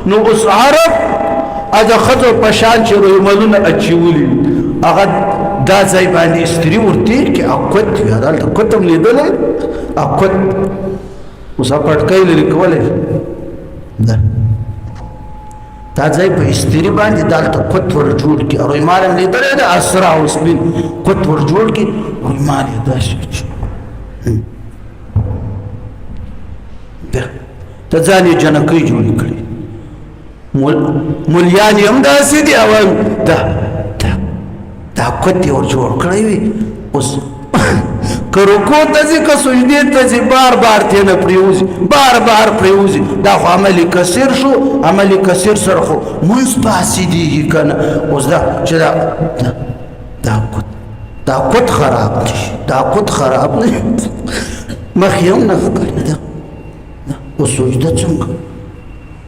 نو اوس عرب ادا خطو پشان چې رویملونه اچولي هغه دا ځای باندې استری ورته کې اکوت یادال ته کوتم لیدلې اکوت اوس پټکای لري کولای دا ځای په استری باندې دالته کوت ور جوړ کی او ایمان لیدلې دا اسرا اوس بین کوت ور جوړ کی ایمان دا شي ته ځانې جنکۍ جوړې کړې مولیان یې هم داسې دي او دا کوت یې ور جوړ کړی وي اوس که رکوع ته ځي که سجدې ته ځي بار بار ترېنه پرېوځي بار بار پرېوځي دا خو عمل کثیر شو عمل کثیر سره خو مونځ فاسدېږي که نه اوس دا چې دا کوت خراب دی دا کوت خراب نه مخ یې هم نه ښه کړی ده اوس سجده څنګه